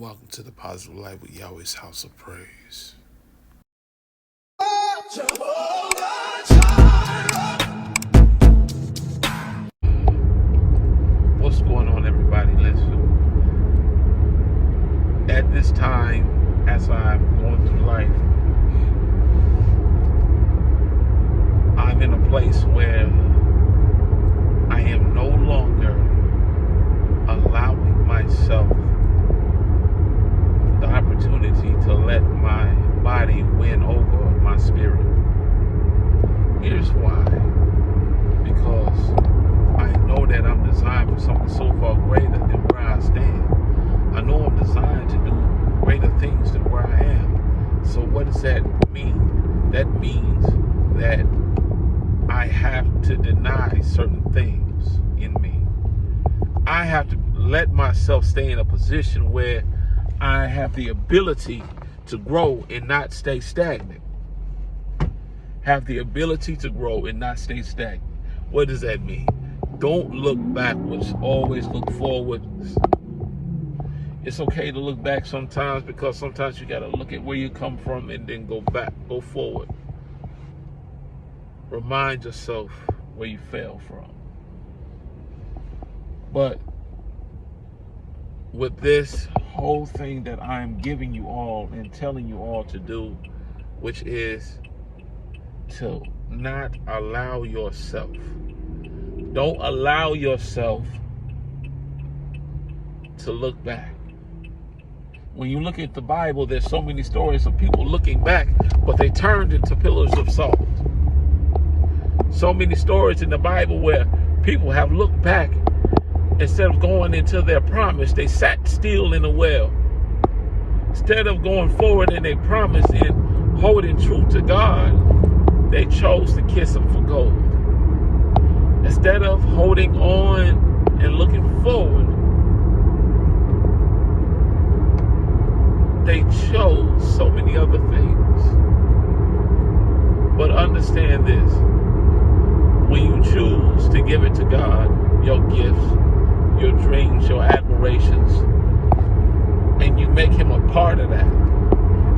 Welcome to the Positive Life with Yahweh's House of Praise. What's going on, everybody? Listen, at this time, as I'm going through life, I'm in a place where I am no longer allowing myself the opportunity to let my body win over my spirit. Here's why. Because I know that I'm designed for something so far greater than where I stand. I know I'm designed to do greater things than where I am. So what does that mean? That means that I have to deny certain things in me. I have to let myself stay in a position where I have the ability to grow and not stay stagnant. Have the ability to grow and not stay stagnant. What does that mean? Don't look backwards, always look forward. It's okay to look back sometimes, because sometimes you got to look at where you come from and then go back, go forward. Remind yourself where you fell from. But with this whole thing that I'm giving you all and telling you all to do, which is to not allow yourself, don't allow yourself to look back. When you look at the Bible, there's so many stories of people looking back, but they turned into pillars of salt. So many stories in the Bible where people have looked back. Instead of going into their promise, they sat still in a well. Instead of going forward in their promise and holding true to God, they chose to kiss Him for gold. Instead of holding on and looking forward, they chose so many other things. But understand this: when you choose to give it to God, your gifts, your dreams, your admirations, and you make Him a part of that,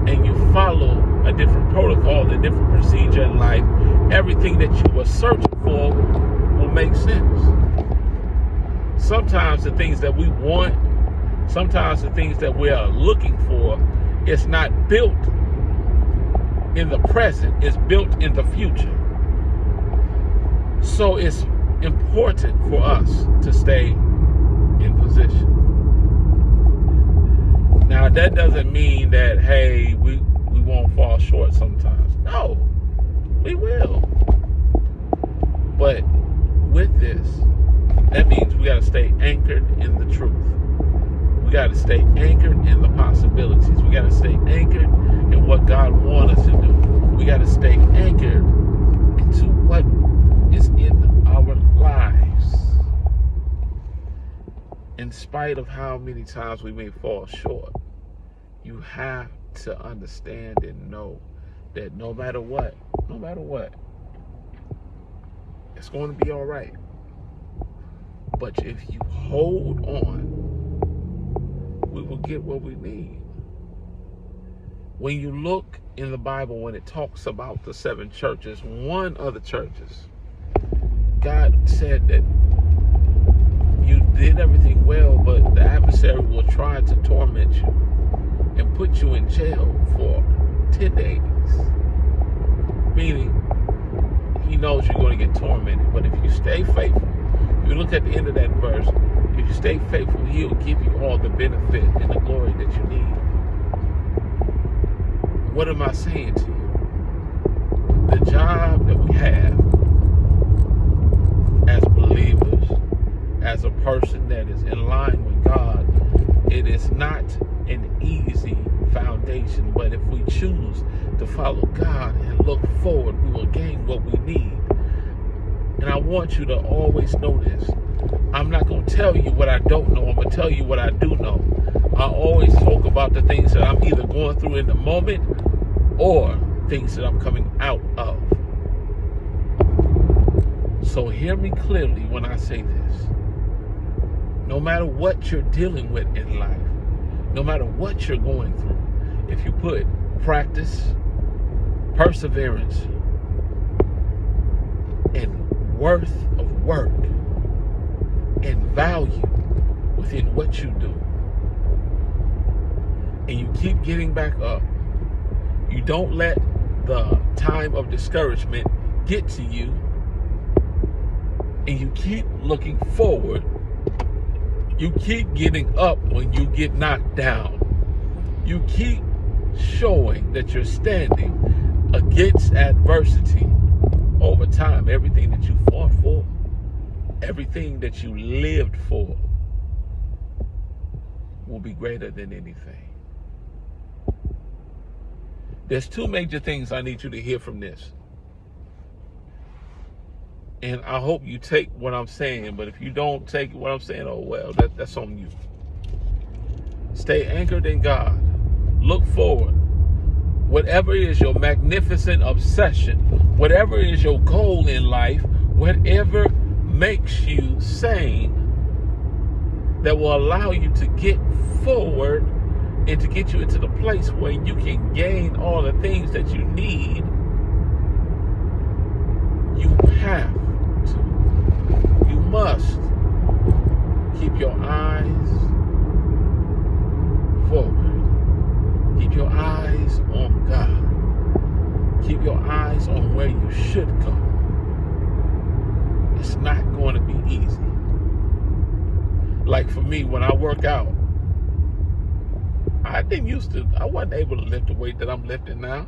and you follow a different protocol, a different procedure in life, everything that you were searching for will make sense. Sometimes the things that we want, sometimes the things that we are looking for, it's not built in the present, it's built in the future. So it's important for us to stay in position. Now, that doesn't mean that, hey, we won't fall short sometimes. No, we will. But with this, that means we got to stay anchored in the truth. We got to stay anchored in the possibilities. We got to stay anchored in what God wants us to do. We got to stay anchored into what is in our lives. In spite of how many times we may fall short, you have to understand and know that no matter what, it's going to be all right. But if you hold on, we will get what we need. When you look in the Bible, when it talks about the 7 churches, one of the churches, God said that you did everything well, but the adversary will try to torment you and put you in jail for 10 days. Meaning, he knows you're going to get tormented. But if you stay faithful, if you look at the end of that verse, if you stay faithful, He'll give you all the benefit and the glory that you need. What am I saying to you? The job that we have as believers, as a person that is in line with God, it is not an easy foundation. But if we choose to follow God and look forward, we will gain what we need. And I want you to always know this. I'm not going to tell you what I don't know. I'm going to tell you what I do know. I always talk about the things that I'm either going through in the moment or things that I'm coming out of. So hear me clearly when I say this. No matter what you're dealing with in life, No matter what you're going through, if you put practice, perseverance, and worth of work and value within what you do, and you keep getting back up, you don't let the time of discouragement get to you, and you keep looking forward, you keep getting up when you get knocked down, you keep showing that you're standing against adversity over time. Everything that you fought for, everything that you lived for will be greater than anything. There's two major things I need you to hear from this. And I hope you take what I'm saying, but if you don't take what I'm saying, oh well, that's on you. Stay anchored in God. Look forward. Whatever is your magnificent obsession, whatever is your goal in life, whatever makes you sane, that will allow you to get forward and to get you into the place where you can gain all the things that you need, you have to, you must keep your eyes forward. Keep your eyes on God. Keep your eyes on where you should go. It's not going to be easy. Like for me, when I work out, I wasn't able to lift the weight that I'm lifting now.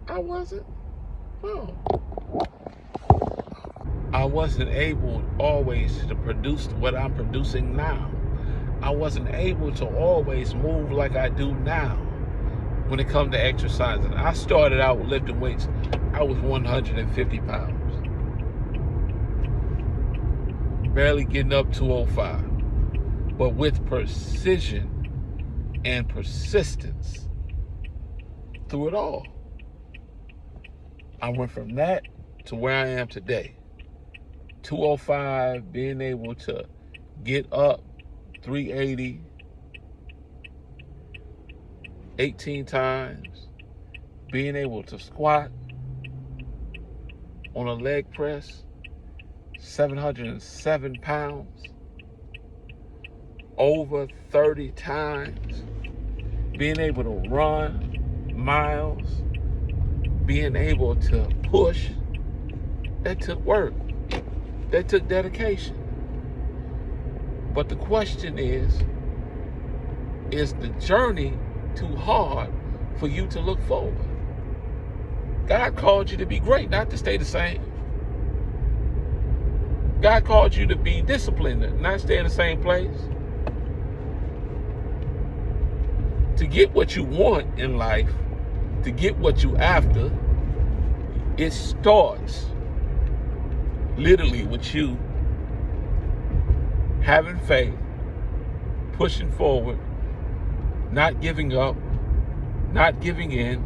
I wasn't. No. I wasn't able always to produce what I'm producing now. I wasn't able to always move like I do now when it comes to exercising. I started out with lifting weights. I was 150 pounds. Barely getting up 205. But with precision and persistence through it all, I went from that to where I am today. 205, being able to get up 380, 18 times, being able to squat on a leg press, 707 pounds, over 30 times, being able to run miles, being able to push. That took work. That took dedication. But the question is the journey too hard for you to look forward? God called you to be great, not to stay the same. God called you to be disciplined, not stay in the same place. To get what you want in life, to get what you after, it starts literally with you having faith, pushing forward, not giving up, not giving in,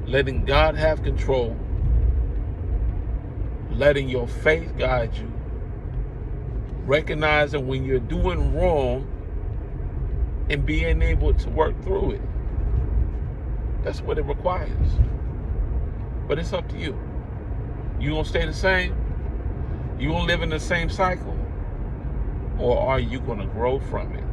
letting God have control, letting your faith guide you, recognizing when you're doing wrong and being able to work through it. That's what it requires. But it's up to you. You gonna stay the same? You gonna live in the same cycle? Or are you gonna grow from it?